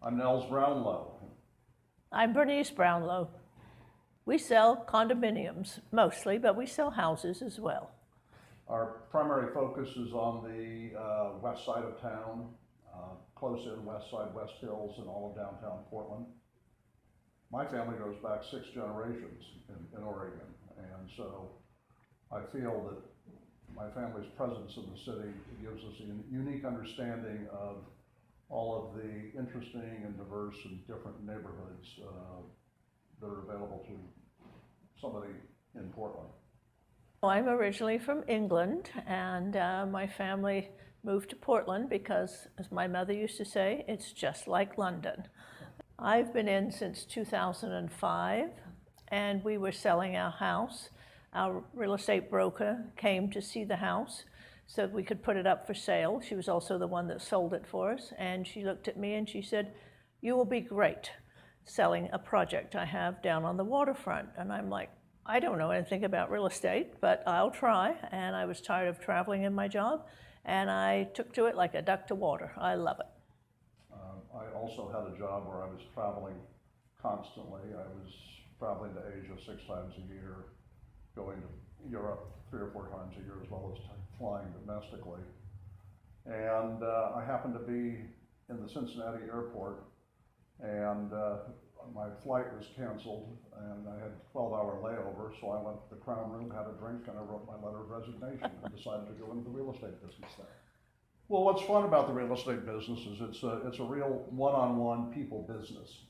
I'm Nels Brownlow. I'm Bernice Brownlow. We sell condominiums mostly, but we sell houses as well. Our primary focus is on the west side of town, close in west side, West Hills, and all of downtown Portland. My family goes back 6 generations in Oregon, and so I feel that my family's presence in the city gives us a unique understanding of all of the interesting and diverse and different neighborhoods that are available to somebody in Portland. I'm originally from England, and my family moved to Portland because, as my mother used to say, it's just like London. I've been in since 2005, and we were selling our house. Our real estate broker came to see the house so we could put it up for sale. She was also the one that sold it for us, and she looked at me and she said, "You will be great selling a project I have down on the waterfront." And I'm like, I don't know anything about real estate, but I'll try. And I was tired of traveling in my job, and I took to it like a duck to water. I love it. I also had a job where I was traveling constantly. I was traveling to Asia 6 times a year, going to Europe 3 or 4 times a year, as well as flying domestically. And I happened to be in the Cincinnati airport, and my flight was canceled, and I had a 12-hour layover, so I went to the Crown Room, had a drink, and I wrote my letter of resignation and decided to go into the real estate business there. Well, what's fun about the real estate business is it's a real one-on-one people business.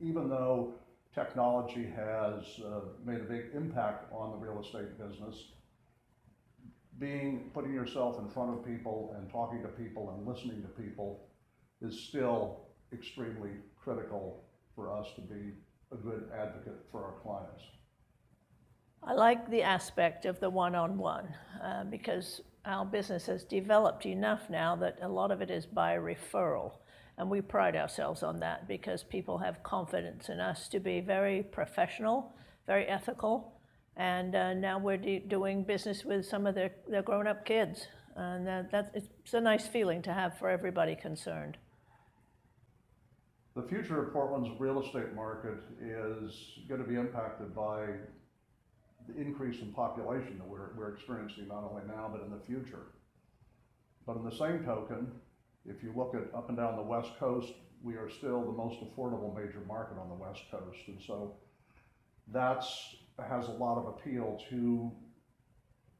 Even though technology has made a big impact on the real estate business, putting yourself in front of people and talking to people and listening to people is still extremely critical for us to be a good advocate for our clients. I like the aspect of the one-on-one because our business has developed enough now that a lot of it is by referral. And we pride ourselves on that because people have confidence in us to be very professional, very ethical. And now we're doing business with some of their grown-up kids. And it's a nice feeling to have for everybody concerned. The future of Portland's real estate market is going to be impacted by the increase in population that we're experiencing not only now but in the future. But in the same token, if you look at up and down the West Coast, we are still the most affordable major market on the West Coast. And so that has a lot of appeal to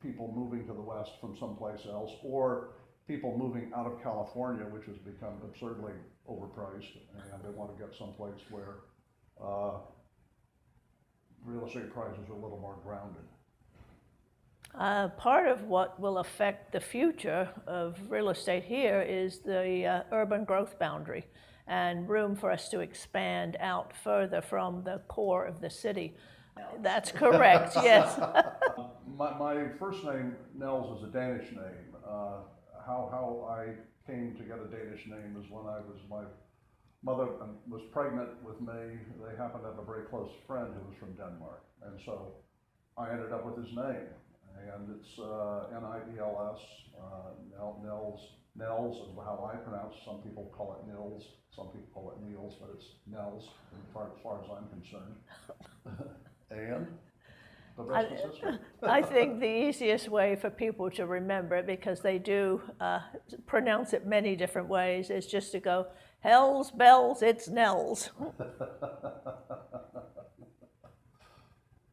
people moving to the West from someplace else, or people moving out of California, which has become absurdly overpriced, and they want to get someplace where real estate prices are a little more grounded. Part of what will affect the future of real estate here is the urban growth boundary and room for us to expand out further from the core of the city. That's correct, yes. My first name, Nels, is a Danish name. How I came to get a Danish name is when my mother was pregnant with me. They happened to have a very close friend who was from Denmark, and so I ended up with his name. And it's N-I-E-L-S, Nels is how I pronounce it. Some people call it Nils, some people call it Niels, but it's Nels as far as I'm concerned. And the rest is history. I think the easiest way for people to remember it, because they do pronounce it many different ways, is just to go, "Hells bells, it's Nels."